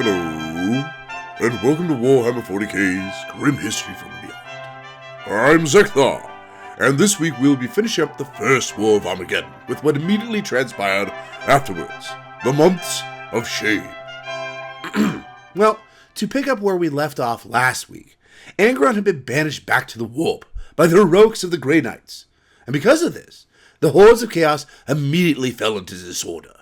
Hello, and welcome to Warhammer 40k's Grim History from Beyond. I'm Zeckthar, and this week we'll be finishing up the First War of Armageddon with what immediately transpired afterwards, the Months of Shame. Well, to pick up where we left off last week, Angron had been banished back to the warp by the heroics of the Grey Knights, and because of this, the hordes of chaos immediately fell into disorder.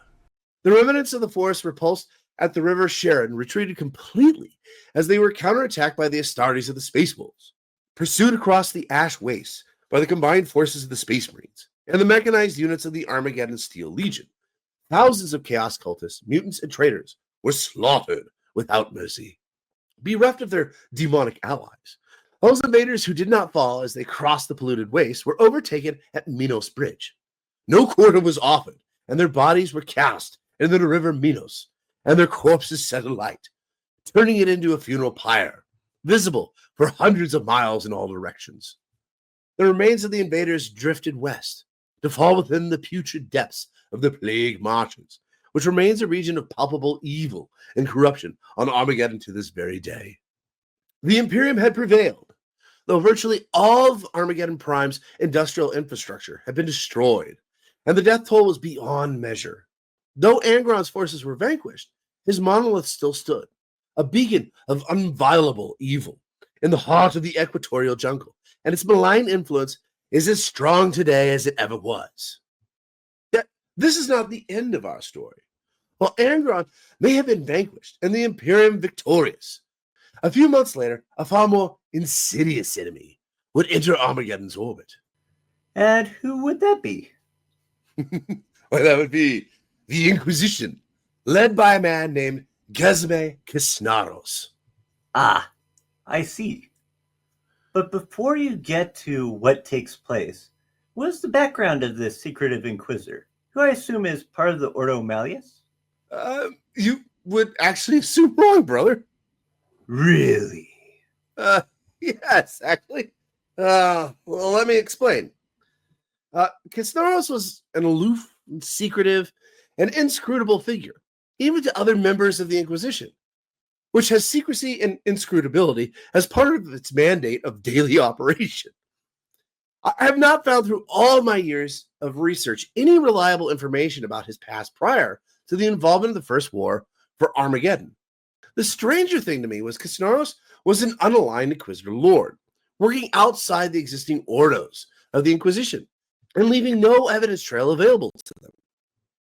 The remnants of the force repulsed at the River Sharon retreated completely as they were counterattacked by the Astartes of the Space Wolves, pursued across the Ash Wastes by the combined forces of the Space Marines and the mechanized units of the Armageddon Steel Legion. Thousands of Chaos cultists, mutants, and traitors were slaughtered without mercy. Bereft of their demonic allies, those invaders who did not fall as they crossed the polluted waste were overtaken at Minos Bridge. No quarter was offered, and their bodies were cast into the river Minos, and their corpses set alight, turning it into a funeral pyre, visible for hundreds of miles in all directions. The remains of the invaders drifted west to fall within the putrid depths of the Plague Marshes, which remains a region of palpable evil and corruption on Armageddon to this very day. The Imperium had prevailed, though virtually all of Armageddon Prime's industrial infrastructure had been destroyed, and the death toll was beyond measure. Though Angron's forces were vanquished, his monolith still stood, a beacon of inviolable evil in the heart of the equatorial jungle, and its malign influence is as strong today as it ever was. Yet, this is not the end of our story. While Angron may have been vanquished and the Imperium victorious, a few months later, a far more insidious enemy would enter Armageddon's orbit. And who would that be? Well, that would be the Inquisition, led by a man named Gesme Kisnaros. Ah, I see. But before you get to what takes place, what is the background of this secretive Inquisitor, who I assume is part of the Ordo Malleus? You would actually assume wrong, brother. Really? Yes, actually. Well, let me explain. Kisnaros was an aloof, secretive, and inscrutable figure, even to other members of the Inquisition, which has secrecy and inscrutability as part of its mandate of daily operation. I have not found through all my years of research any reliable information about his past prior to the involvement of the First War for Armageddon. The stranger thing to me was Kisnaros was an unaligned Inquisitor Lord, working outside the existing ordos of the Inquisition and leaving no evidence trail available to them.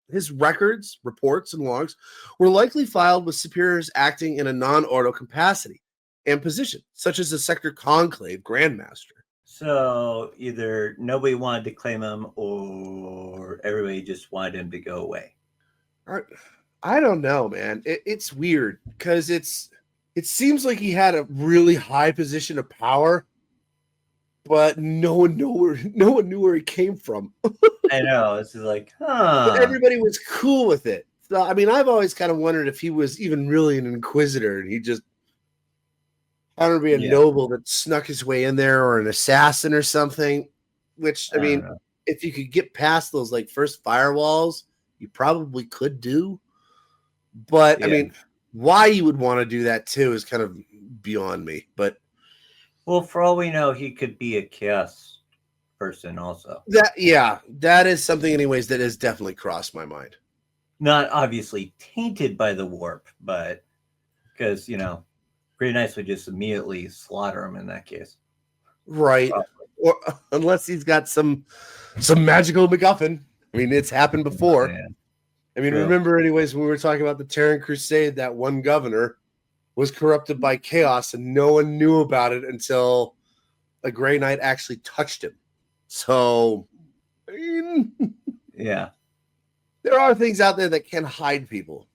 His records, reports, and logs were likely filed with superiors acting in a non-ordo capacity and position, such as the Sector Conclave Grandmaster. So either nobody wanted to claim him or everybody just wanted him to go away. I don't know, man. It's weird because it seems like he had a really high position of power, but no one knew where he came from. I know. It's just like, But everybody was cool with it. So, I mean, I've always kind of wondered if he was even really an Inquisitor and he just happened to be a noble that snuck his way in there, or an assassin or something. Which, I mean, if you could get past those like first firewalls, you probably could do. But I mean, why you would want to do that too is kind of beyond me. But well, for all we know, he could be a chaos person also. That is something anyways that has definitely crossed my mind. Not obviously tainted by the warp, but because, Grey Knights would just immediately slaughter him in that case. Right. Probably. Or unless he's got some magical MacGuffin. I mean, it's happened before. Yeah. I mean, remember anyways, when we were talking about the Terran Crusade, that one governor was corrupted by chaos and no one knew about it until a Grey Knight actually touched him. So, I mean, yeah, there are things out there that can hide people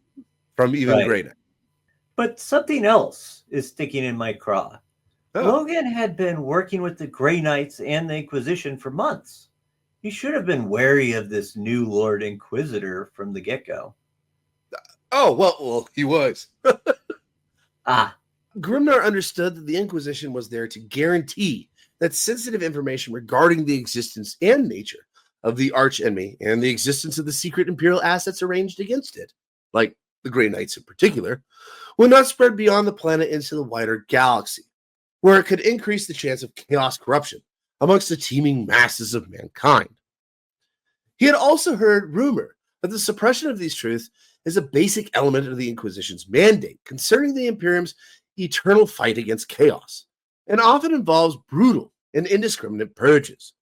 from even Grey Knight. But something else is sticking in my craw. Oh. Logan had been working with the Grey Knights and the Inquisition for months. He should have been wary of this new Lord Inquisitor from the get-go. Oh, well, he was. Ah. Grimnar understood that the Inquisition was there to guarantee that sensitive information regarding the existence and nature of the archenemy and the existence of the secret Imperial assets arranged against it, like the Grey Knights in particular, would not spread beyond the planet into the wider galaxy, where it could increase the chance of chaos corruption amongst the teeming masses of mankind. He had also heard rumor that the suppression of these truths is a basic element of the Inquisition's mandate concerning the Imperium's eternal fight against chaos, and often involves brutal and indiscriminate purges,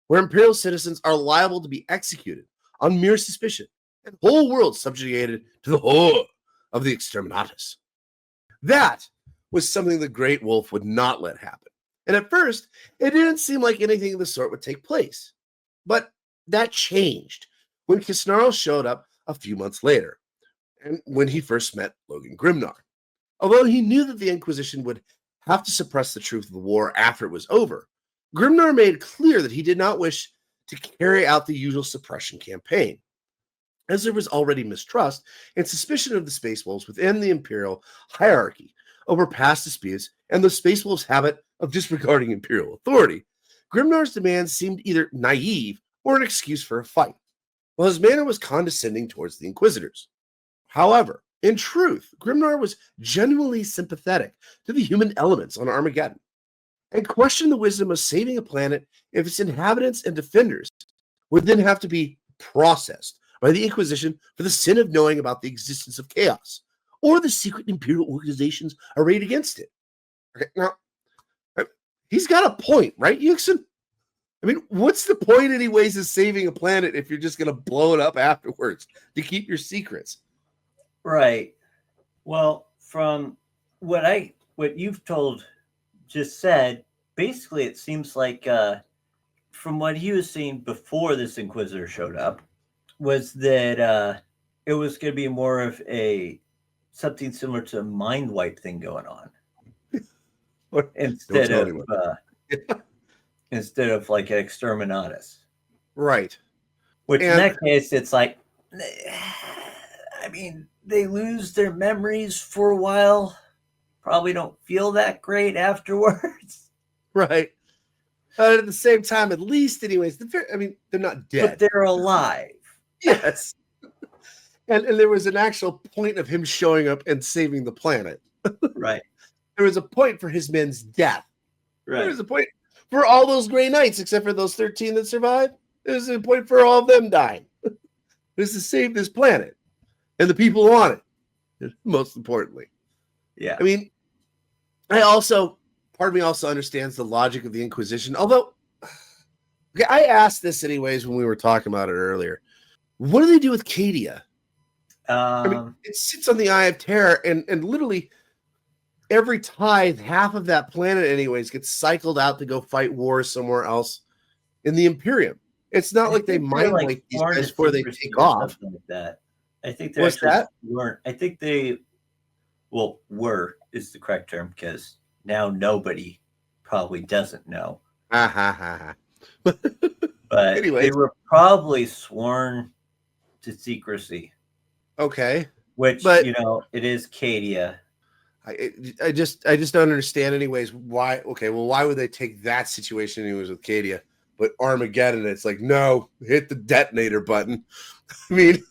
where Imperial citizens are liable to be executed on mere suspicion, and whole worlds subjugated to the horror of the exterminatus. That was something the Great Wolf would not let happen. And at first, it didn't seem like anything of the sort would take place. But that changed when Kisnarl showed up a few months later, and when he first met Logan Grimnar. Although he knew that the Inquisition would have to suppress the truth of the war after it was over, Grimnar made clear that he did not wish to carry out the usual suppression campaign, as there was already mistrust and suspicion of the Space Wolves within the Imperial hierarchy over past disputes and the Space Wolves' habit of disregarding Imperial authority. Grimnar's demands seemed either naive or an excuse for a fight, while his manner was condescending towards the Inquisitors. However, in truth, Grimnar was genuinely sympathetic to the human elements on Armageddon, and questioned the wisdom of saving a planet if its inhabitants and defenders would then have to be processed by the Inquisition for the sin of knowing about the existence of chaos, or the secret Imperial organizations arrayed against it. Okay, now, he's got a point, right, Yuksen? I mean, what's the point, anyways, of saving a planet if you're just going to blow it up afterwards to keep your secrets? Right. Well, from what you've just said, basically it seems like from what he was saying before this Inquisitor showed up was that it was going to be more of something similar to a mind wipe thing going on instead of like an exterminatus. Right. Which in that case, it's like, I mean, they lose their memories for a while, probably don't feel that great afterwards. Right. At the same time, at least, anyways, they're not dead. But they're alive. Yes. And there was an actual point of him showing up and saving the planet. Right. There was a point for his men's death. Right. There was a point for all those Grey Knights, except for those 13 that survived. There was a point for all of them dying. It was to save this planet and the people on it, most importantly. Yeah. I mean, part of me also understands the logic of the Inquisition, although, okay, I asked this anyways when we were talking about it earlier. What do they do with Cadia? I mean, it sits on the Eye of Terror, and literally every tithe, half of that planet anyways, gets cycled out to go fight wars somewhere else in the Imperium. It's not like they mind wipe these guys before they take off. Like that. I think they weren't. I think they, were is the correct term, because now nobody probably doesn't know. But anyways, they were probably sworn to secrecy. Okay. Which, it is Cadia. I just don't understand anyways why. Okay, well, why would they take that situation anyways with Cadia? But Armageddon, it's like, no, hit the detonator button. I mean,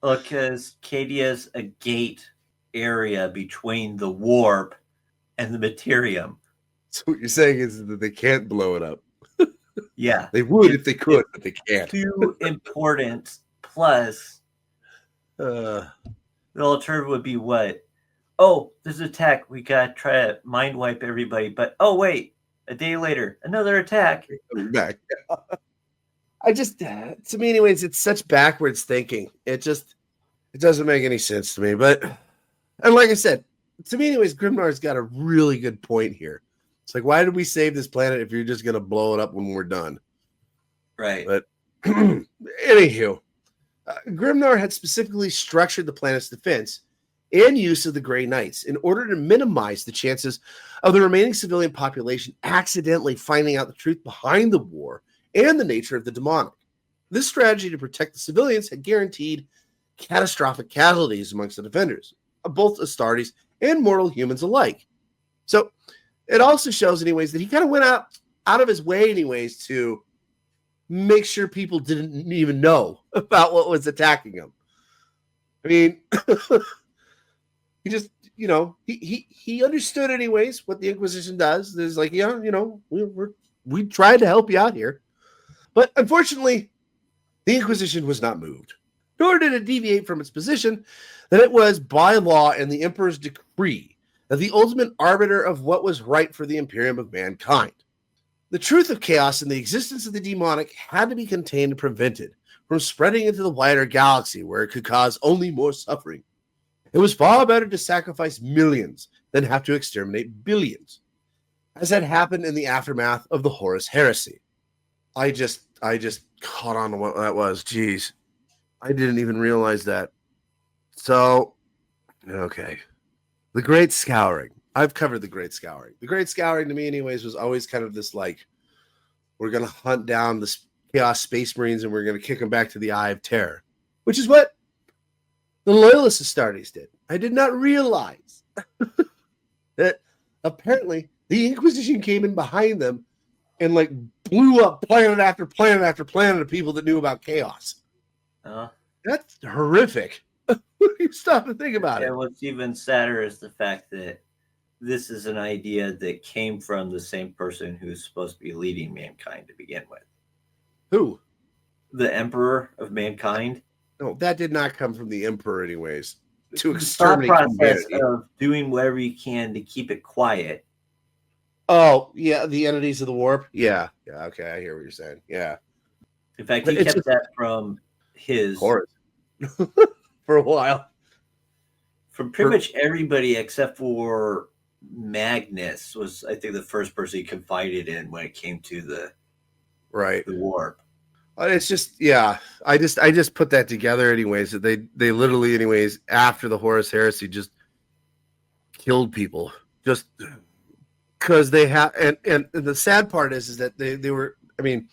because Cadia's a gate area between the warp and the materium. So what you're saying is that they can't blow it up. Yeah. They would if they could, but they can't. Too important. Plus, the alternative would be what? Oh, there's an attack. We got to try to mind wipe everybody. But, oh, wait. A day later, another attack. Coming back. To me anyways, it's such backwards thinking. It doesn't make any sense to me. And like I said, to me anyways, Grimnar's got a really good point here. It's like, why did we save this planet if you're just going to blow it up when we're done? Right. But anywho, Grimnar had specifically structured the planet's defense and use of the Grey Knights in order to minimize the chances of the remaining civilian population accidentally finding out the truth behind the war and the nature of the demonic. This strategy to protect the civilians had guaranteed catastrophic casualties amongst the defenders, both Astartes and mortal humans alike. So it also shows anyways that he kind of went out of his way anyways to make sure people didn't even know about what was attacking him. I mean, he just, he understood anyways what the Inquisition does. There's like, we tried to help you out here. But unfortunately, the Inquisition was not moved, nor did it deviate from its position that it was by law and the Emperor's decree that the ultimate arbiter of what was right for the Imperium of mankind. The truth of chaos and the existence of the demonic had to be contained and prevented from spreading into the wider galaxy where it could cause only more suffering. It was far better to sacrifice millions than have to exterminate billions, as had happened in the aftermath of the Horus Heresy. I just caught on to what that was. Jeez. I didn't even realize that. So, okay. The Great Scouring. I've covered the Great Scouring. The Great Scouring to me anyways was always kind of this like, we're going to hunt down the Chaos Space Marines and we're going to kick them back to the Eye of Terror, which is what the Loyalist Astartes did. I did not realize that apparently the Inquisition came in behind them and like blew up planet after planet after planet of people that knew about chaos. That's horrific. You stop and think about it. And what's even sadder is the fact that this is an idea that came from the same person who's supposed to be leading mankind to begin with. Who? The Emperor of mankind. No, that did not come from the Emperor anyways. To The exterminate thought process humanity. of doing whatever you can to keep it quiet. Oh, yeah, the entities of the warp? Yeah, okay, I hear what you're saying. Yeah. In fact, But he it's kept just- that from his... Horus. For a while. From pretty much everybody except for Magnus was, I think, the first person he confided in when it came to the warp. It's just, yeah. I just put that together anyways. That they literally, anyways, after the Horus Heresy, just killed people, just because they have. And the sad part is that they were. I mean,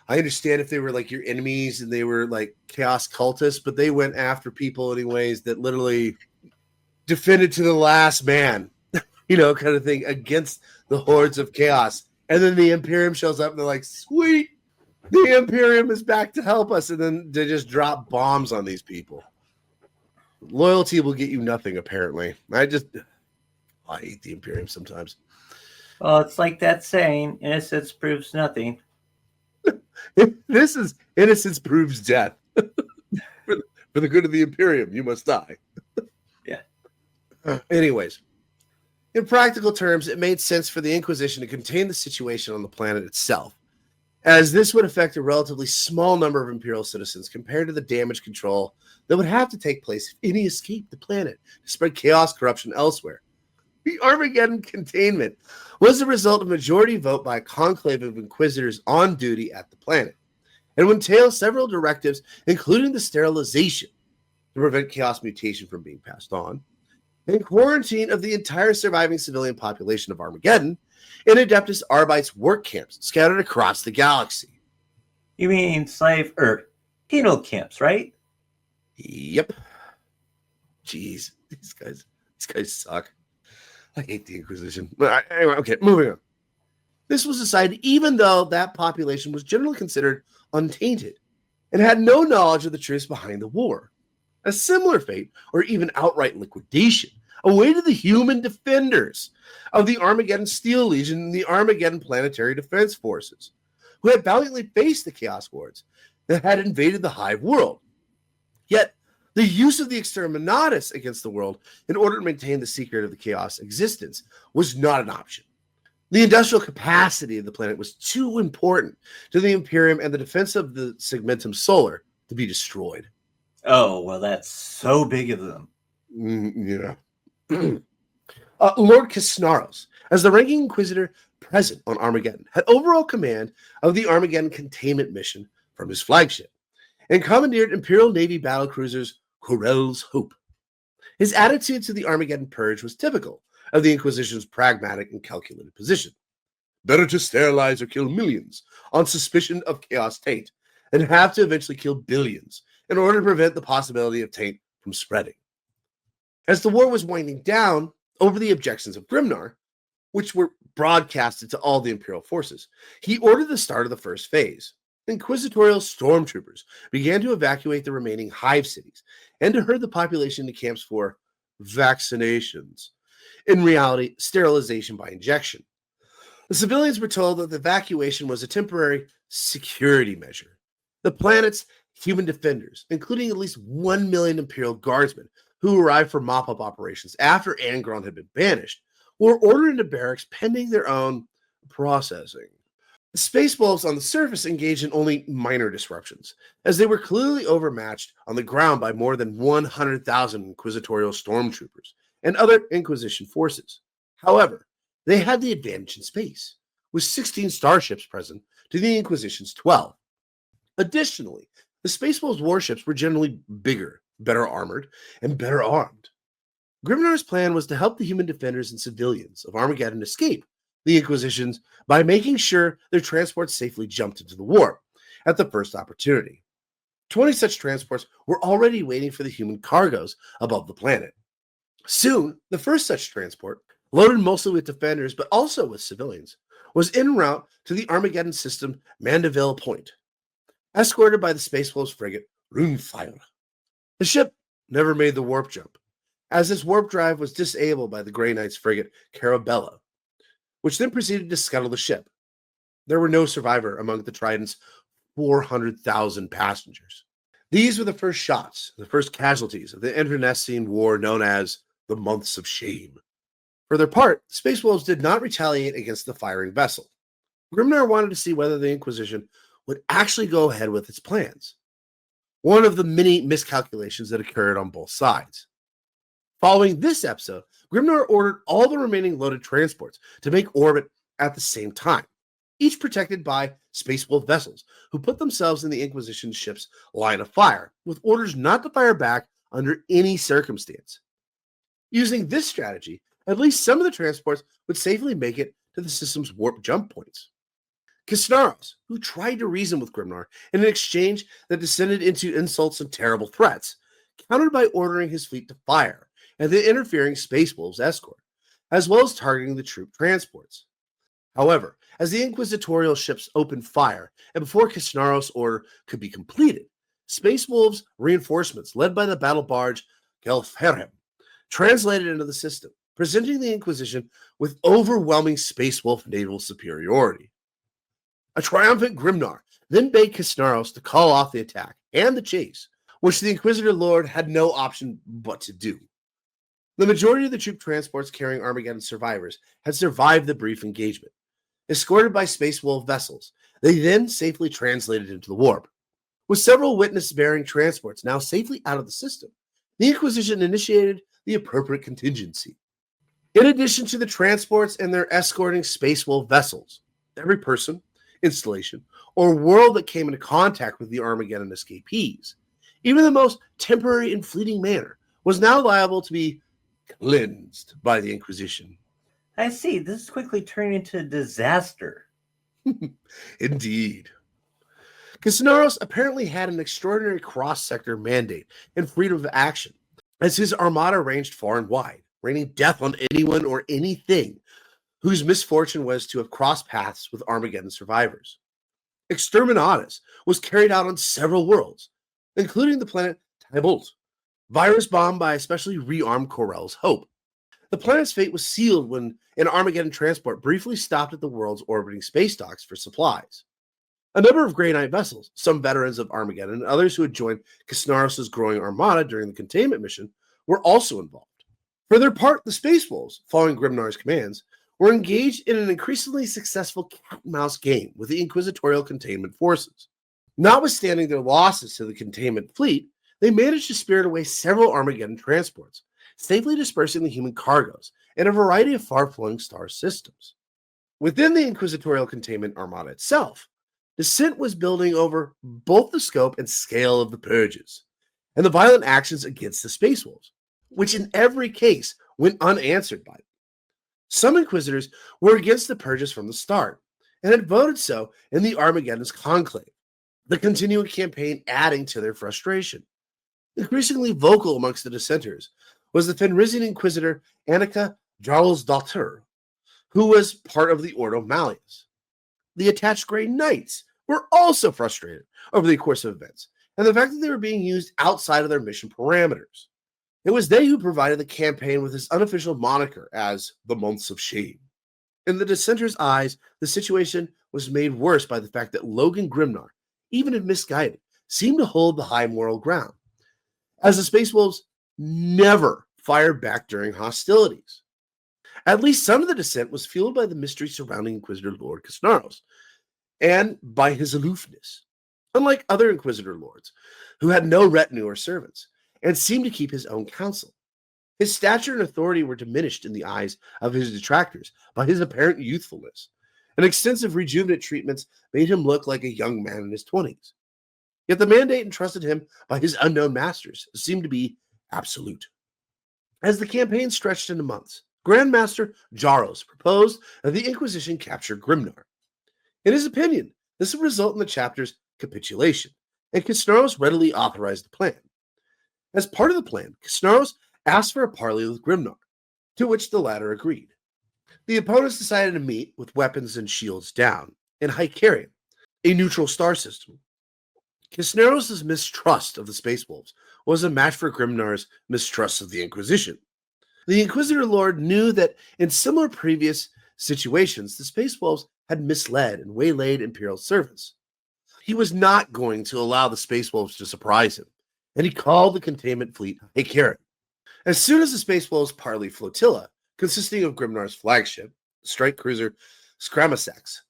I understand if they were like your enemies and they were like chaos cultists, but they went after people anyways that literally defended to the last man, kind of thing against the hordes of chaos. And then the Imperium shows up and they're like, sweet, the Imperium is back to help us. And then they just drop bombs on these people. Loyalty will get you nothing, apparently. I hate the Imperium sometimes. Well, it's like that saying, innocence proves nothing. This is innocence proves death. For the good of the Imperium, you must die. Yeah. Anyways, in practical terms, it made sense for the Inquisition to contain the situation on the planet itself, as this would affect a relatively small number of Imperial citizens compared to the damage control that would have to take place if any escaped the planet to spread chaos corruption elsewhere. The Armageddon containment was the result of a majority vote by a conclave of Inquisitors on duty at the planet, and would entail several directives, including the sterilization to prevent chaos mutation from being passed on, and quarantine of the entire surviving civilian population of Armageddon in Adeptus Arbites work camps scattered across the galaxy. You mean slave or penal camps, right? Yep. Jeez, these guys suck. I hate the Inquisition. But anyway, okay, moving on. This was decided even though that population was generally considered untainted and had no knowledge of the truths behind the war. A similar fate, or even outright liquidation, awaited the human defenders of the Armageddon Steel Legion and the Armageddon Planetary Defense Forces, who had valiantly faced the Chaos Hordes that had invaded the Hive world. Yet, the use of the Exterminatus against the world in order to maintain the secret of the Chaos existence was not an option. The industrial capacity of the planet was too important to the Imperium and the defense of the Segmentum Solar to be destroyed. Oh, well, that's so big of them. Yeah. Lord Kisnaros, as the ranking Inquisitor present on Armageddon, had overall command of the Armageddon containment mission from his flagship, and commandeered Imperial Navy battlecruisers Corell's Hope. His attitude to the Armageddon Purge was typical of the Inquisition's pragmatic and calculated position. Better to sterilize or kill millions on suspicion of chaos taint than have to eventually kill billions in order to prevent the possibility of taint from spreading. As the war was winding down, over the objections of Grimnar, which were broadcasted to all the Imperial forces, he ordered the start of the first phase. Inquisitorial stormtroopers began to evacuate the remaining hive cities and to herd the population to camps for vaccinations. In reality, sterilization by injection. The civilians were told that the evacuation was a temporary security measure. The planet's human defenders, including at least 1 million Imperial guardsmen who arrived for mop-up operations after Angron had been banished, were ordered into barracks pending their own processing. The Space Wolves on the surface engaged in only minor disruptions, as they were clearly overmatched on the ground by more than 100,000 Inquisitorial stormtroopers and other Inquisition forces. However, they had the advantage in space, with 16 starships present to the Inquisition's 12. Additionally, the Space Wolves' warships were generally bigger, better armored, and better armed. Grimnar's plan was to help the human defenders and civilians of Armageddon escape the Inquisitions by making sure their transports safely jumped into the warp at the first opportunity. 20 such transports were already waiting for the human cargoes above the planet. Soon, the first such transport, loaded mostly with defenders but also with civilians, was en route to the Armageddon system Mandeville Point, escorted by the Space Wolves frigate Runefire. The ship never made the warp jump, as its warp drive was disabled by the Grey Knight's frigate Carabella, which then proceeded to scuttle the ship. There were no survivor among the Trident's 400,000 passengers. These were the first shots, the first casualties of the internecine war known as the Months of Shame. For their part, the Space Wolves did not retaliate against the firing vessel. Grimnar wanted to see whether the Inquisition would actually go ahead with its plans, one of the many miscalculations that occurred on both sides. Following this episode, Grimnar ordered all the remaining loaded transports to make orbit at the same time, each protected by Space Wolf vessels, who put themselves in the Inquisition ship's line of fire, with orders not to fire back under any circumstance. Using this strategy, at least some of the transports would safely make it to the system's warp jump points. Kisnaros, who tried to reason with Grimnar in an exchange that descended into insults and terrible threats, countered by ordering his fleet to fire and the interfering Space Wolves escort, as well as targeting the troop transports. However, as the Inquisitorial ships opened fire, and before Kisnaros' order could be completed, Space Wolves reinforcements, led by the battle barge Gelferhem, translated into the system, presenting the Inquisition with overwhelming Space Wolf naval superiority. A triumphant Grimnar then bade Kisnaros to call off the attack and the chase, which the Inquisitor Lord had no option but to do. The majority of the troop transports carrying Armageddon survivors had survived the brief engagement. Escorted by Space Wolf vessels, they then safely translated into the warp. With several witness-bearing transports now safely out of the system, the Inquisition initiated the appropriate contingency. In addition to the transports and their escorting Space Wolf vessels, every person, installation, or world that came into contact with the Armageddon escapees, even the most temporary and fleeting manner, was now liable to be cleansed by the Inquisition. I see. This is quickly turning into a disaster. Indeed. Kisnaros apparently had an extraordinary cross-sector mandate and freedom of action, as his armada ranged far and wide, raining death on anyone or anything whose misfortune was to have crossed paths with Armageddon survivors. Exterminatus was carried out on several worlds, including the planet Tybolt, virus bombed by especially rearmed Corell's Hope. The planet's fate was sealed when an Armageddon transport briefly stopped at the world's orbiting space docks for supplies. A number of Grey Knight vessels, some veterans of Armageddon and others who had joined Kisnaros' growing armada during the containment mission, were also involved. For their part, the Space Wolves, following Grimnar's commands, were engaged in an increasingly successful cat-and-mouse game with the Inquisitorial containment forces. Notwithstanding their losses to the containment fleet, they managed to spirit away several Armageddon transports, safely dispersing the human cargoes in a variety of far-flung star systems. Within the Inquisitorial containment armada itself, dissent was building over both the scope and scale of the purges, and the violent actions against the Space Wolves, which in every case went unanswered by them. Some Inquisitors were against the purges from the start, and had voted so in the Armageddon's conclave, the continuing campaign adding to their frustration. Increasingly vocal amongst the dissenters was the Fenrisian Inquisitor Annika Jarlsdottir, who was part of the Ordo Malleus. The attached Grey Knights were also frustrated over the course of events and the fact that they were being used outside of their mission parameters. It was they who provided the campaign with its unofficial moniker as the Months of Shame. In the dissenters' eyes, the situation was made worse by the fact that Logan Grimnar, even if misguided, seemed to hold the high moral ground, as the Space Wolves never fired back during hostilities. At least some of the dissent was fueled by the mystery surrounding Inquisitor Lord Kisnaros, and by his aloofness, unlike other Inquisitor Lords, who had no retinue or servants, and seemed to keep his own counsel. His stature and authority were diminished in the eyes of his detractors by his apparent youthfulness, and extensive rejuvenate treatments made him look like a young man in his 20s. Yet the mandate entrusted him by his unknown masters seemed to be absolute. As the campaign stretched into months, Grandmaster Jaros proposed that the Inquisition capture Grimnar. In his opinion, this would result in the chapter's capitulation, and Kisnaros readily authorized the plan. As part of the plan, Kisnaros asked for a parley with Grimnar, to which the latter agreed. The opponents decided to meet with weapons and shields down in Hycarion, a neutral star system. Kisnaros' mistrust of the Space Wolves was a match for Grimnar's mistrust of the Inquisition. The Inquisitor Lord knew that in similar previous situations, the Space Wolves had misled and waylaid Imperial servants. He was not going to allow the Space Wolves to surprise him, and he called the containment fleet Hycarion. As soon as the Space Wolves' parley flotilla, consisting of Grimnar's flagship, strike cruiser Scramasax,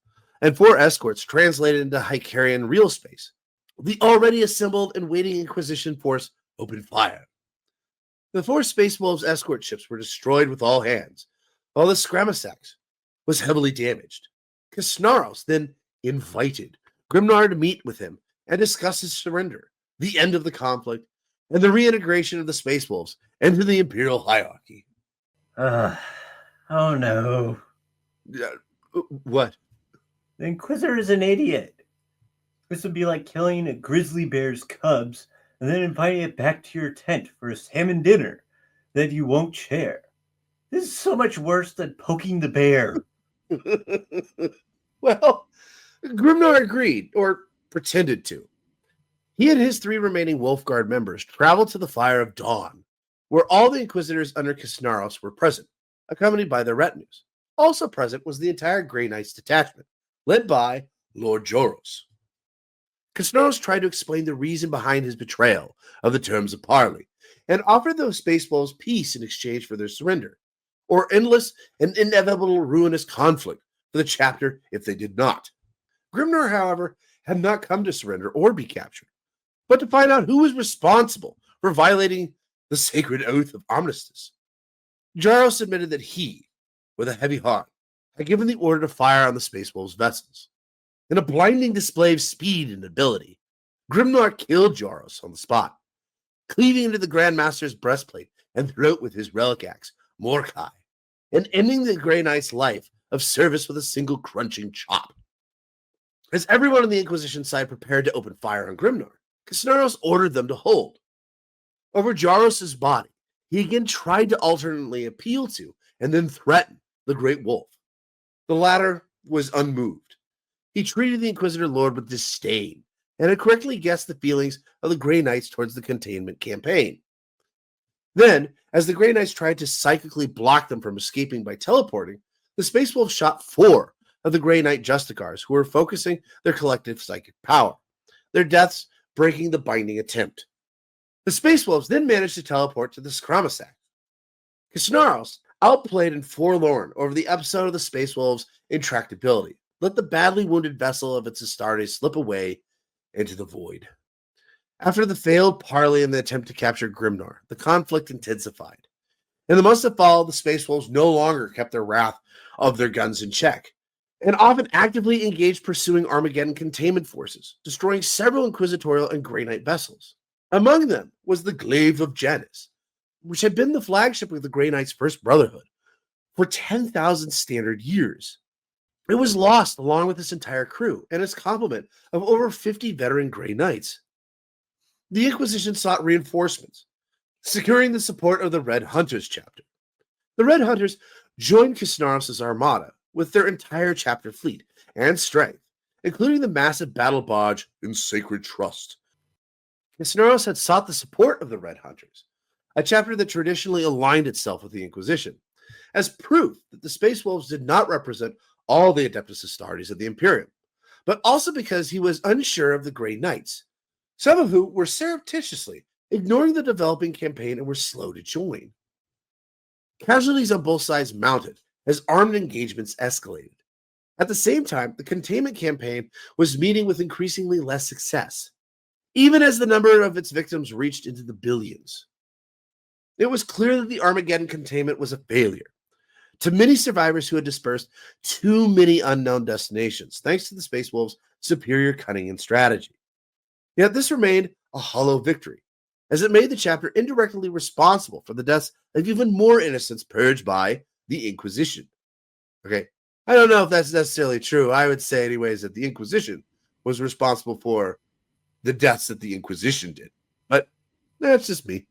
and 4 escorts translated into Hycarion real space, the already assembled and waiting Inquisition force opened fire. The 4 Space Wolves escort ships were destroyed with all hands, while the Scramasax was heavily damaged. Kisnaros then invited Grimnar to meet with him and discuss his surrender, the end of the conflict, and the reintegration of the Space Wolves into the Imperial hierarchy. Oh no. What? The Inquisitor is an idiot. This would be like killing a grizzly bear's cubs and then inviting it back to your tent for a salmon dinner that you won't share. This is so much worse than poking the bear. Well, Grimnar agreed, or pretended to. He and his 3 remaining Wolfguard members traveled to the Fire of Dawn, where all the Inquisitors under Kisnaros were present, accompanied by their retinues. Also present was the entire Grey Knights detachment, led by Lord Joros. Kisnaros tried to explain the reason behind his betrayal of the terms of parley, and offered those Space Wolves peace in exchange for their surrender, or endless and inevitable ruinous conflict for the chapter if they did not. Grimnar, however, had not come to surrender or be captured, but to find out who was responsible for violating the sacred oath of armistice. Jaros admitted that he, with a heavy heart, had given the order to fire on the Space Wolves' vessels. In a blinding display of speed and ability, Grimnar killed Jaros on the spot, cleaving into the Grand Master's breastplate and throat with his relic axe, Morkai, and ending the Grey Knight's life of service with a single crunching chop. As everyone on the Inquisition side prepared to open fire on Grimnar, Kisnaros ordered them to hold. Over Jaros' body, he again tried to alternately appeal to and then threaten the Great Wolf. The latter was unmoved. He treated the Inquisitor Lord with disdain and had correctly guessed the feelings of the Grey Knights towards the containment campaign. Then, as the Grey Knights tried to psychically block them from escaping by teleporting, the Space Wolves shot 4 of the Grey Knight Justicars who were focusing their collective psychic power, their deaths breaking the binding attempt. The Space Wolves then managed to teleport to the Scramasax. Kisnaros, outplayed and forlorn over the episode of the Space Wolves' intractability, let the badly wounded vessel of its Astartes slip away into the void. After the failed parley and the attempt to capture Grimnar, the conflict intensified. In the months that followed, the Space Wolves no longer kept their wrath of their guns in check, and often actively engaged pursuing Armageddon containment forces, destroying several Inquisitorial and Grey Knight vessels. Among them was the Glaive of Janus, which had been the flagship of the Grey Knight's first brotherhood for 10,000 standard years. It was lost along with its entire crew and its complement of over 50 veteran Grey Knights. The Inquisition sought reinforcements, securing the support of the Red Hunters chapter. The Red Hunters joined Kisnaros' armada with their entire chapter fleet and strength, including the massive battle barge in sacred trust. Cisneros had sought the support of the Red Hunters, a chapter that traditionally aligned itself with the Inquisition, as proof that the Space Wolves did not represent all the Adeptus Astartes of the Imperium, but also because he was unsure of the Grey Knights, some of whom were surreptitiously ignoring the developing campaign and were slow to join. Casualties on both sides mounted as armed engagements escalated. At the same time, the containment campaign was meeting with increasingly less success, even as the number of its victims reached into the billions. It was clear that the Armageddon containment was a failure, to many survivors who had dispersed too many unknown destinations, thanks to the Space Wolves' superior cunning and strategy. Yet this remained a hollow victory, as it made the chapter indirectly responsible for the deaths of even more innocents purged by the Inquisition. Okay, I don't know if that's necessarily true. I would say, anyways, that the Inquisition was responsible for the deaths that the Inquisition did. But that's just me.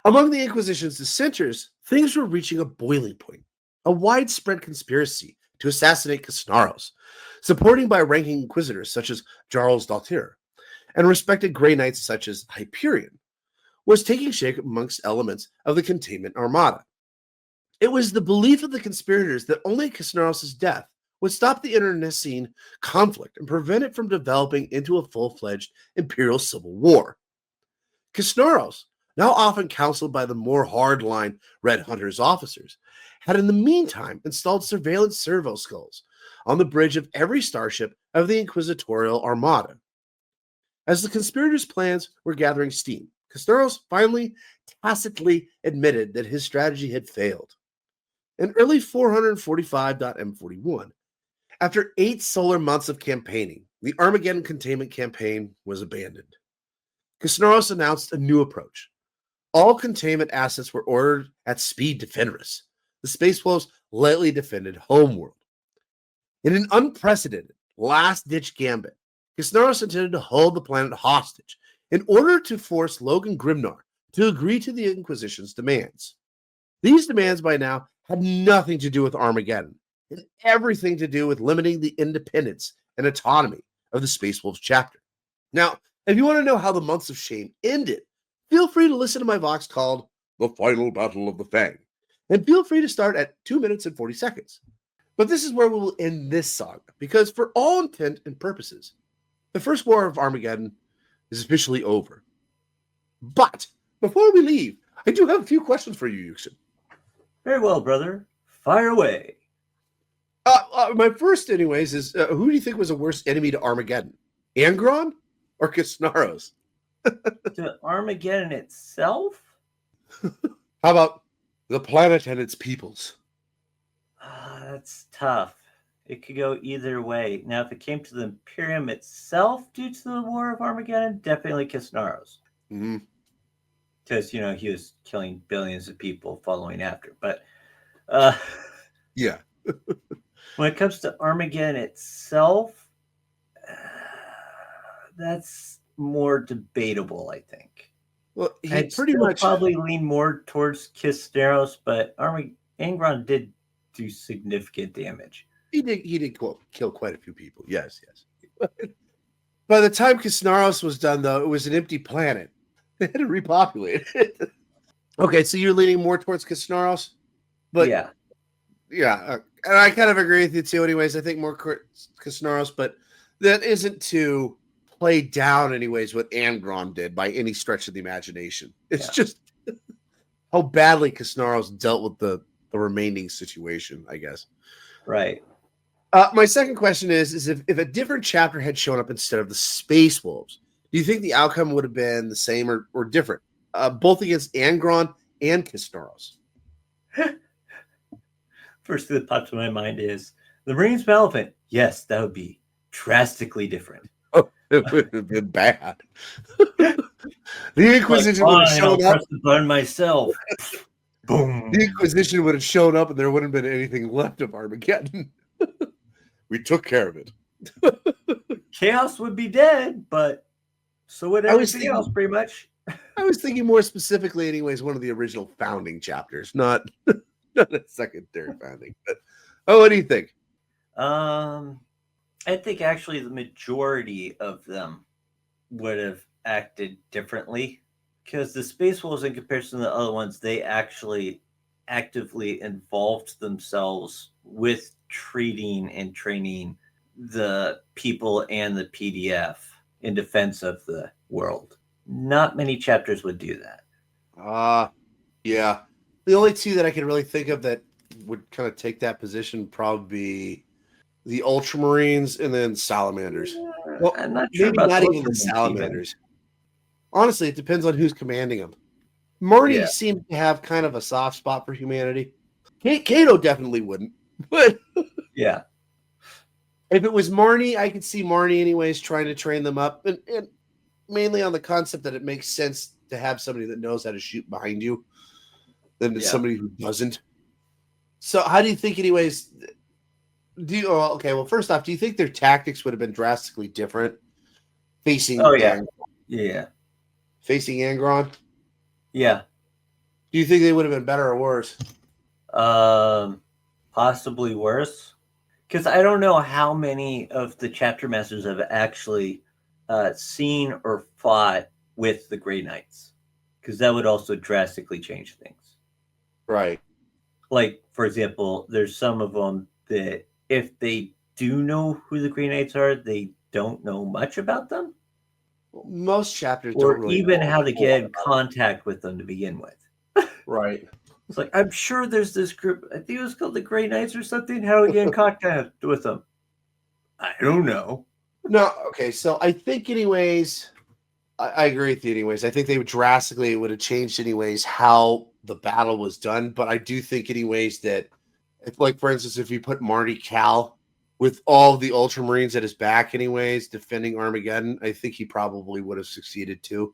Among the Inquisition's dissenters, things were reaching a boiling point, a widespread conspiracy to assassinate Cisneros, supporting by ranking inquisitors such as Charles Daltier, and respected Grey Knights such as Hyperion, was taking shape amongst elements of the containment armada. It was the belief of the conspirators that only Cisneros' death would stop the internecine conflict and prevent it from developing into a full-fledged imperial civil war. Cisneros, now often counseled by the more hard-line Red Hunters officers, had in the meantime installed surveillance servo skulls on the bridge of every starship of the Inquisitorial Armada. As the conspirators' plans were gathering steam, Cisneros finally tacitly admitted that his strategy had failed. In early 445.M41, after 8 solar months of campaigning, the Armageddon containment campaign was abandoned. Cisneros announced a new approach. All containment assets were ordered at speed to Fenris. The Space Wolves lightly defended Homeworld. In an unprecedented, last-ditch gambit, Cisneros intended to hold the planet hostage in order to force Logan Grimnar to agree to the Inquisition's demands. These demands by now had nothing to do with Armageddon and everything to do with limiting the independence and autonomy of the Space Wolves chapter. Now, if you want to know how the Months of Shame ended, feel free to listen to my Vox called The Final Battle of the Fang. And feel free to start at 2 minutes and 40 seconds. But this is where we will end this saga, because for all intent and purposes, the First War of Armageddon is officially over. But before we leave, I do have a few questions for you, Yuksen. Very well, brother. Fire away. My first, anyways, is who do you think was a worse enemy to Armageddon? Angron or Cisneros? To Armageddon itself? How about the planet and its peoples? That's tough. It could go either way. Now, if it came to the Imperium itself due to the War of Armageddon, definitely Cisneros. Mm-hmm. Because, he was killing billions of people following after. But yeah. When it comes to Armageddon itself, that's more debatable, I think. Well, I'd pretty much probably lean more towards Cisneros, but Angron did do significant damage. He did kill quite a few people. Yes. By the time Cisneros was done, though, it was an empty planet. They had to repopulate it. Okay, so you're leaning more towards Cisneros? But yeah. And I kind of agree with you, too, anyways. I think more Cisneros, but that isn't to play down, anyways, what Angron did by any stretch of the imagination. It's just how badly Cisneros dealt with the remaining situation, I guess. Right. My second question is if a different chapter had shown up instead of the Space Wolves, do you think the outcome would have been the same or different, both against Angron and Cisneros? First thing that pops in my mind is the Marines Elephant. Yes, that would be drastically different. Oh, it would have been bad. The Inquisition would have shown up. Press the button myself. Boom. The Inquisition would have shown up, and there wouldn't have been anything left of Armageddon. We took care of it. Chaos would be dead, but so would everything else, pretty much. I was thinking more specifically, anyways, one of the original founding chapters, not a secondary founding. But what do you think? I think actually the majority of them would have acted differently because the Space Wolves, in comparison to the other ones, they actually actively involved themselves with treating and training the people and the PDF in defense of the world. Not many chapters would do that. Yeah. The only two that I can really think of that would kind of take that position probably be the Ultramarines and then Salamanders. Well, I'm not sure maybe about not the even the Ultramarines Salamanders. Honestly, it depends on who's commanding them. Marty Yeah. seems to have kind of a soft spot for humanity. Kato definitely wouldn't. But Yeah. if it was Marnie, I could see Marnie anyways trying to train them up. And mainly on the concept that it makes sense to have somebody that knows how to shoot behind you than somebody who doesn't. So how do you think anyways... well, first off, do you think their tactics would have been drastically different facing Yeah. facing Angron? Yeah. Do you think they would have been better or worse? Possibly worse. Because I don't know how many of the chapter masters have actually seen or fought with the Grey Knights. Because that would also drastically change things. Right. Like, for example, there's some of them that if they do know who the Grey Knights are, they don't know much about them. Most chapters or don't really even know how to get in contact with them to begin with. Right. It's like, I'm sure there's this group, I think it was called the Grey Knights or something. How do we get in contact with them? I don't know. No, okay, so I think anyways, I agree with you anyways. I think they would drastically would have changed anyways how the battle was done, but I do think anyways that if, like, for instance, if you put Marty Cal with all the Ultramarines at his back anyways, defending Armageddon, I think he probably would have succeeded too.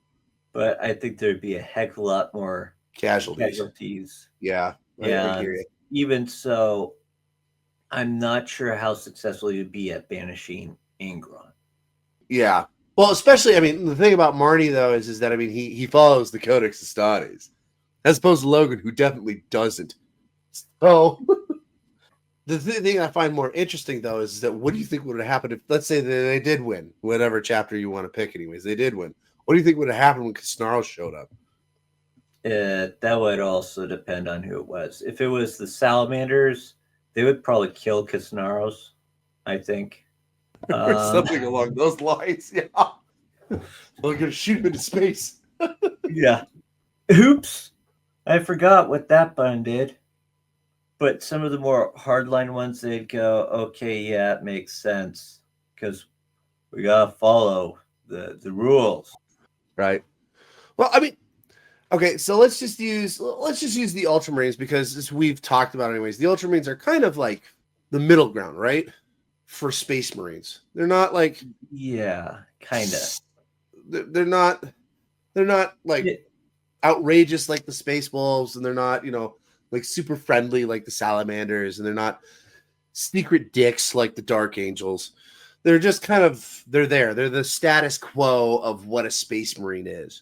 But I think there'd be a heck of a lot more casualties. Yeah. I hear you. Even so, I'm not sure how successful you'd be at banishing Angron. Yeah. Well, especially, I mean, the thing about Marty, though, is that, I mean, he follows the Codex Astartes, as opposed to Logan, who definitely doesn't. So, the thing I find more interesting, though, is that what do you think would have happened if, let's say, they did win, whatever chapter you want to pick, anyways, they did win. What do you think would have happened when Snarl showed up? That would also depend on who it was. If it was the Salamanders, they would probably kill Kisnaros, I think. Or something along those lines, yeah. They're going to shoot him into space. Yeah. Oops. I forgot what that button did. But some of the more hardline ones, they'd go, okay, yeah, it makes sense. Because we got to follow the rules. Right. Well, I mean, okay, so let's just use the Ultramarines because, as we've talked about anyways, the Ultramarines are kind of like the middle ground, right? For Space Marines. They're not like... Yeah, kind of. They're not like outrageous like the Space Wolves, and they're not, like super friendly like the Salamanders, and they're not secret dicks like the Dark Angels. They're just kind of, they're there. They're the status quo of what a Space Marine is.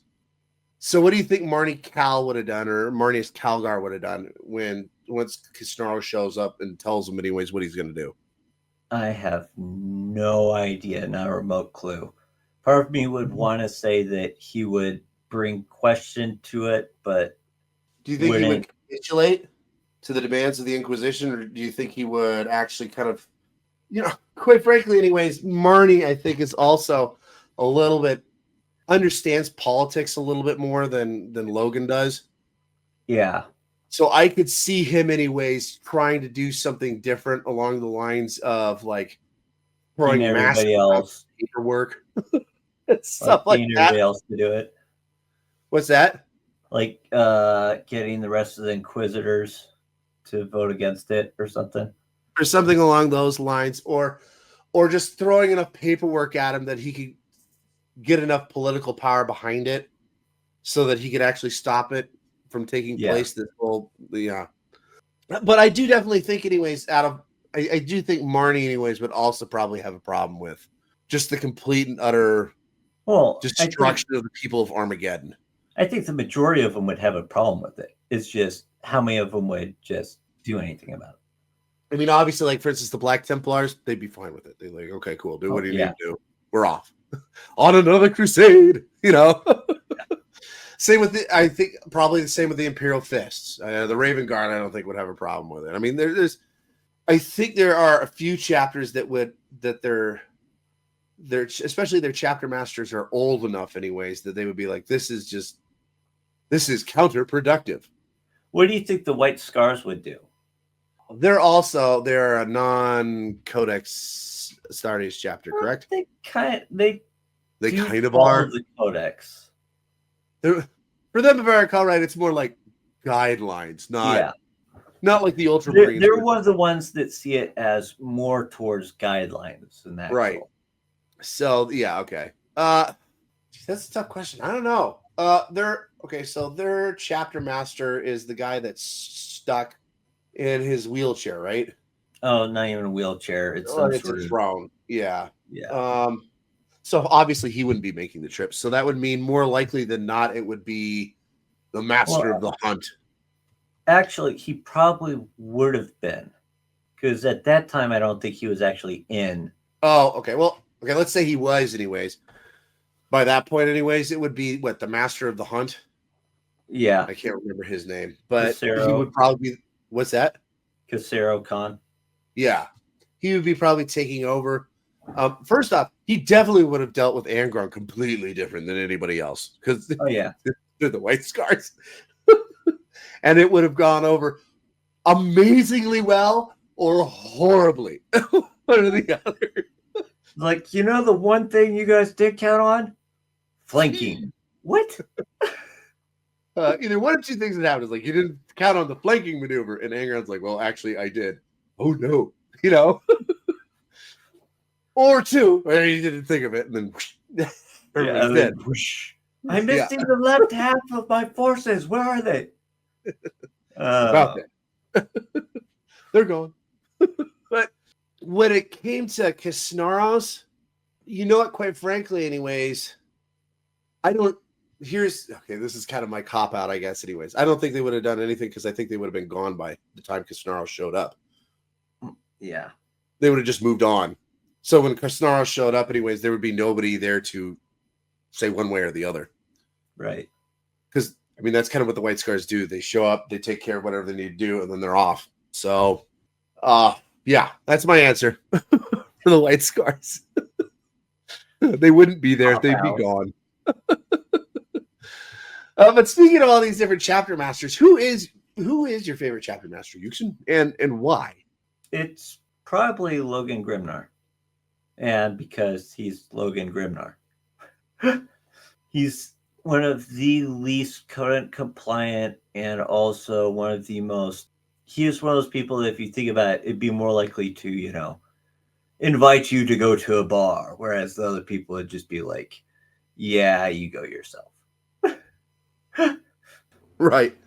So what do you think Marnie Cal would have done, or Marnius Calgar would have done once Kisnaro shows up and tells him anyways what he's going to do? I have no idea, not a remote clue. Part of me would want to say that he would bring question to it, but do you think he would capitulate to the demands of the Inquisition, or do you think he would actually kind of, quite frankly, anyways, Marnie, I think, is also a little bit understands politics a little bit more than Logan does. Yeah. So I could see him anyways trying to do something different along the lines of like throwing everybody else paperwork. Stuff like that. Everybody else to do it. What's that? Like getting the rest of the Inquisitors to vote against it or something. Or something along those lines. Or just throwing enough paperwork at him that he could get enough political power behind it so that he could actually stop it from taking place. This whole, but I do definitely think anyways, I do think Marnie anyways would also probably have a problem with just the complete and utter destruction of the people of Armageddon. I think the majority of them would have a problem with it. It's just how many of them would just do anything about it. I mean, obviously, like, for instance, the Black Templars, they'd be fine with it. They're like, okay, cool. Do what you need to do. We're off. On another crusade, you know? Same with I think probably the same with the Imperial Fists. The Raven Guard, I don't think would have a problem with it. I mean, I think there are a few chapters that they're especially their chapter masters are old enough anyways that they would be like, this is counterproductive. What do you think the White Scars would do? They're a non-codex Stardust chapter, correct? They kind of are the codex. For them, if I recall right, it's more like guidelines, not like the Ultramarines. They're one of the ones that see it as more towards guidelines than that. Right. So yeah, okay. That's a tough question. I don't know. So their chapter master is the guy that's stuck in his wheelchair, right? Oh, not even a wheelchair. It's a throne. Yeah. Yeah. So obviously he wouldn't be making the trip. So that would mean more likely than not it would be the master of the hunt. Actually, he probably would have been, because at that time I don't think he was actually in. Oh, okay. Well, okay. Let's say he was, anyways. By that point, anyways, it would be what, the master of the hunt. Yeah, I can't remember his name, but Casero. He would probably be. What's that? Casero Khan. Yeah, he would be probably taking over. First off, he definitely would have dealt with Angron completely different than anybody else because they're the White Scars, and it would have gone over amazingly well or horribly, one or the other. Like, the one thing you guys did count on? Flanking. What? Either one of two things that happened. Is like, you didn't count on the flanking maneuver, and Angron's like, well, actually, I did. Oh, no. Or two, where he didn't think of it, and then everybody's dead. I missed the left half of my forces. Where are they? About that. They're gone. But when it came to Kisnaros, what, quite frankly, anyways, this is kind of my cop-out, I guess, anyways. I don't think they would have done anything because I think they would have been gone by the time Kisnaros showed up. Yeah. They would have just moved on. So when Kisnaros showed up, anyways, there would be nobody there to say one way or the other. Right. Because, I mean, that's kind of what the White Scars do. They show up, they take care of whatever they need to do, and then they're off. So, yeah, that's my answer for the White Scars. They wouldn't be there. They'd be gone. But speaking of all these different chapter masters, who is your favorite chapter master, Yuksen, and why? It's probably Logan Grimnar. And because he's Logan Grimnar. He's one of the least current compliant and also one of the most... He is one of those people that if you think about it, it'd be more likely to, invite you to go to a bar. Whereas the other people would just be like, yeah, you go yourself. Right.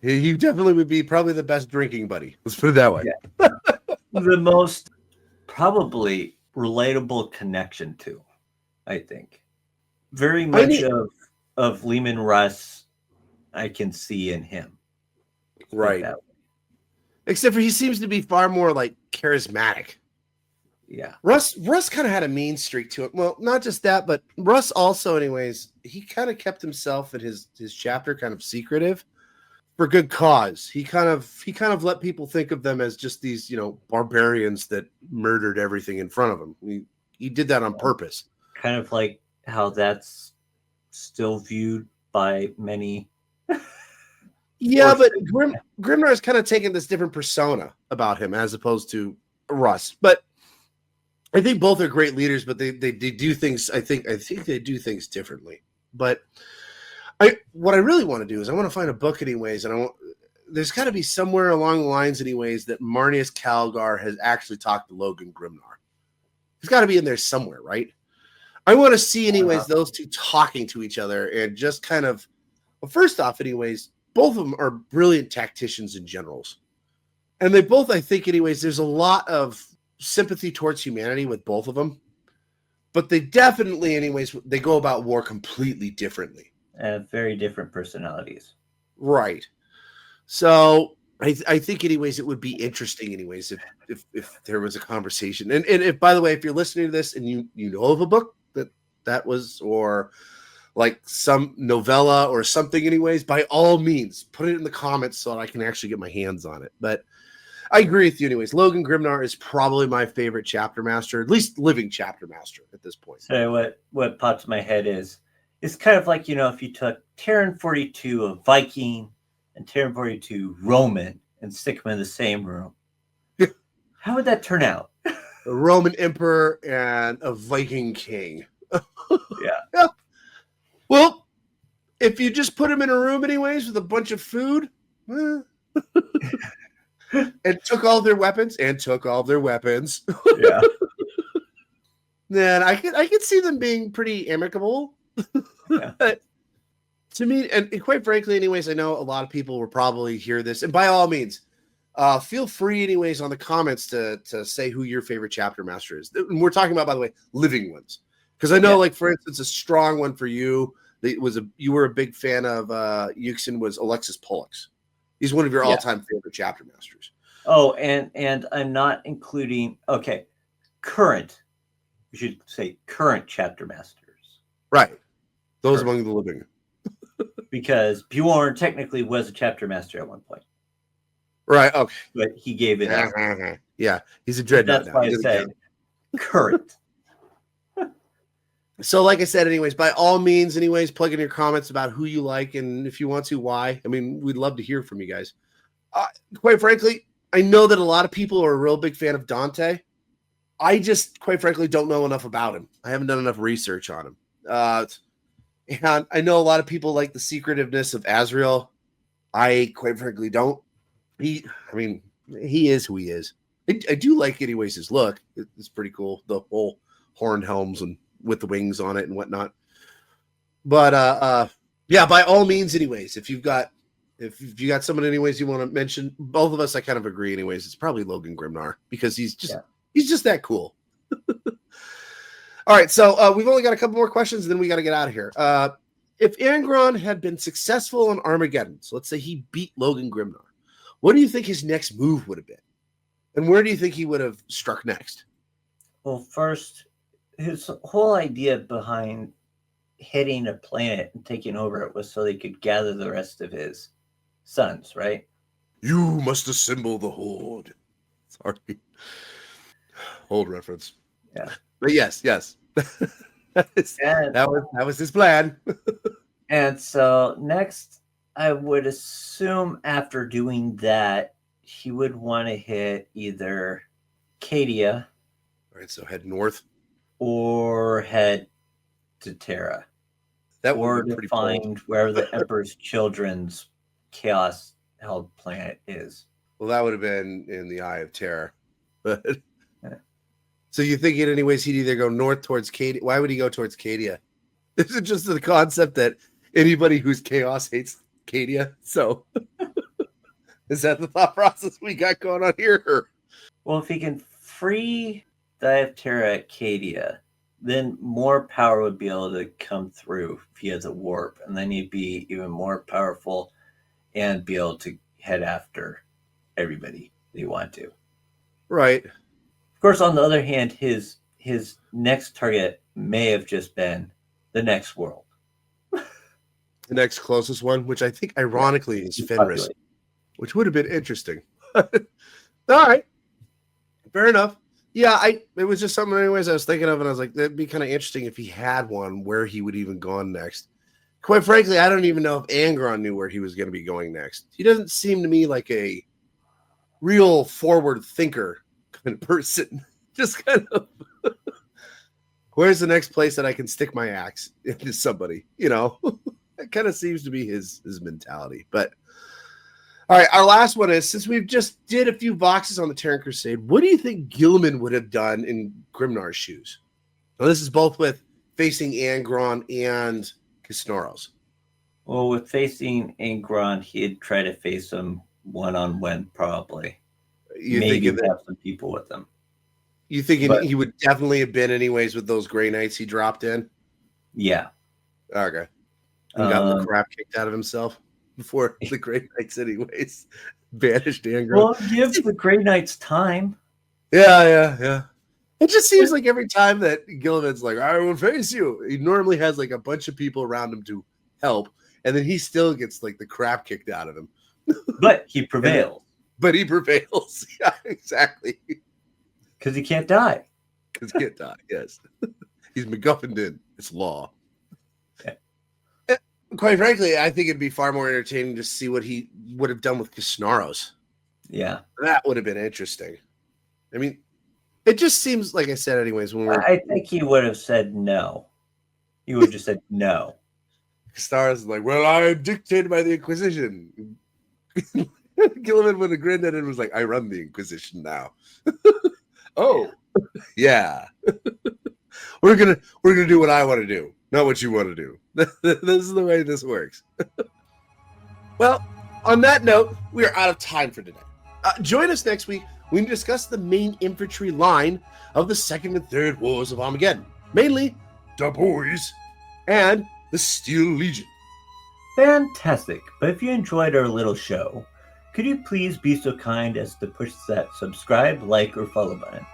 He definitely would be probably the best drinking buddy. Let's put it that way. Yeah. The most probably relatable connection to, I think. Very much of Lehman Russ I can see in him. Right. Except for he seems to be far more like charismatic. Yeah. Russ kind of had a mean streak to it. Well, not just that, but Russ also, anyways, he kind of kept himself and his chapter kind of secretive for good cause. He kind of let people think of them as just these, barbarians that murdered everything in front of him. He did that on purpose. Kind of like how that's still viewed by many. Yeah, but Grimnar has kind of taken this different persona about him as opposed to Russ. But I think both are great leaders, but they do things. I think they do things differently. But what I really want to do is I want to find a book, anyways, and there's got to be somewhere along the lines, anyways, that Marnius Calgar has actually talked to Logan Grimnar. He's got to be in there somewhere, right? I want to see, anyways, those two talking to each other and just kind of. Well, first off, anyways, both of them are brilliant tacticians and generals, and they both, I think, anyways, there's a lot of sympathy towards humanity with both of them, but they definitely, anyways, they go about war completely differently and very different personalities. Right. So I think, anyways, it would be interesting, anyways, if there was a conversation. And if, by the way, if you're listening to this and you know of a book that was, or like some novella or something, anyways, by all means, put it in the comments so that I can actually get my hands on it. But I agree with you, anyways. Logan Grimnar is probably my favorite chapter master, at least living chapter master at this point. So what pops in my head is it's kind of like, if you took Terran 42, a Viking, and Terran 42, Roman, and stick them in the same room. How would that turn out? A Roman emperor and a Viking king. Yeah. Well, if you just put them in a room, anyways, with a bunch of food, and took all their weapons, Yeah. then I could see them being pretty amicable. Yeah. But to me, and quite frankly, anyways, I know a lot of people will probably hear this, and by all means, feel free, anyways, on the comments to say who your favorite chapter master is. And we're talking about, by the way, living ones, because I know, like, for instance, a strong one for you you were a big fan of Yuksen was Alexis Pollux. He's one of your all-time favorite chapter masters. Oh, and I'm not including current. We should say current chapter masters. Right. Those among the living. Because Bjorn technically was a chapter master at one point. Right. Okay. But he gave it up. Yeah. He's a dreadnought. That's why I said current. So, like I said, anyways, by all means, anyways, plug in your comments about who you like, and if you want to, why. I mean, we'd love to hear from you guys. Quite frankly, I know that a lot of people are a real big fan of Dante. I just, quite frankly, don't know enough about him. I haven't done enough research on him. And I know a lot of people like the secretiveness of Azrael. I, quite frankly, don't. He is who he is. I do like, anyways, his look. It's pretty cool. The whole horned helms and with the wings on it and whatnot. But yeah, by all means, anyways, if you got someone, anyways, you want to mention, both of us, I kind of agree, anyways, it's probably Logan Grimnar, because he's just that cool. All right, so we've only got a couple more questions, and then we got to get out of here. If Angron had been successful in Armageddon, so let's say he beat Logan Grimnar, what do you think his next move would have been? And where do you think he would have struck next? Well, first, his whole idea behind hitting a planet and taking over it was so they could gather the rest of his sons, right? You must assemble the Horde. Sorry. Old reference. Yeah. But yes. that was his plan. And so next, I would assume after doing that, he would want to hit either Cadia. All right, so head north. Or head to Terra. That or would be to pretty find cold. wherever the Emperor's Children's chaos-held planet is. Well, that would have been in the Eye of Terror. But so you think, anyways, he'd either go north towards Cadia. Why would he go towards Cadia? Is it just the concept that anybody who's chaos hates Cadia? So is that the thought process we got going on here? Or? Well, if he can free the Eye of Terra at Cadia, then more power would be able to come through via the warp, and then he'd be even more powerful and be able to head after everybody they want to. Right. Of course, on the other hand, his next target may have just been the next world. The next closest one, which I think ironically is Fenris, which would have been interesting. All right. Fair enough. Yeah, it was just something, anyways, I was thinking of, and I was like, that'd be kind of interesting if he had one, where he would even gone next. Quite frankly, I don't even know if Angron knew where he was going to be going next. He doesn't seem to me like a real forward thinker kind of person. Just kind of, where's the next place that I can stick my axe into somebody? That kind of seems to be his mentality. But all right, our last one is, since we've just did a few boxes on the Terran Crusade, what do you think Gilman would have done in Grimnar's shoes? Now, this is both with facing Angron and Kisnoros. Well, with facing Angron, he'd try to face him one-on-one, probably. Maybe have some people with him. You think he would definitely have been, anyways, with those Grey Knights he dropped in? Yeah. Okay. And got the crap kicked out of himself? before the Grey Knights, anyways. Banished Angron. Well, give the Grey Knights time. Yeah. It just seems like every time that Gilliman's like, I will face you, he normally has like a bunch of people around him to help, and then he still gets like the crap kicked out of him. But he prevails. But he prevails. Yeah, exactly. Because he can't die. Because he can't die, yes. He's MacGuffined in. It's law. Yeah. Quite frankly, I think it'd be far more entertaining to see what he would have done with Kisnaros. Yeah. That would have been interesting. I mean, it just seems, like I said, anyways, when I think he would have said no. He would have just said no. Kisnaros is like, well, I'm dictated by the Inquisition. Gilliman would have grinned at it and was like, I run the Inquisition now. Oh, yeah. We're gonna do what I want to do, not what you want to do. This is the way this works. Well, on that note, we are out of time for today. Join us next week when we discuss the main infantry line of the Second and Third Wars of Armageddon, mainly the Boys and the Steel Legion. Fantastic. But if you enjoyed our little show, could you please be so kind as to push that subscribe, like, or follow button?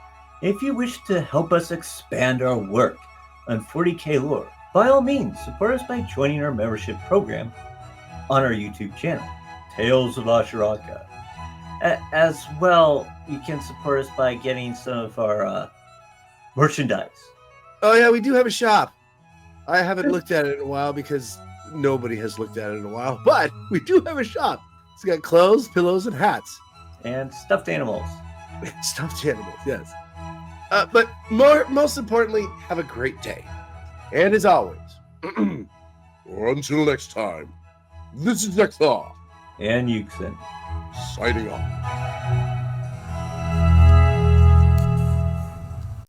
If you wish to help us expand our work on 40K lore, by all means, support us by joining our membership program on our YouTube channel, Tales of Asharaka. As well, you can support us by getting some of our merchandise. Oh, yeah, we do have a shop. I haven't looked at it in a while because nobody has looked at it in a while, but we do have a shop. It's got clothes, pillows, and hats. And stuffed animals. Stuffed animals, yes. But most importantly, have a great day. And as always, Until next time, this is Zeckthar, And Yuksen. signing off.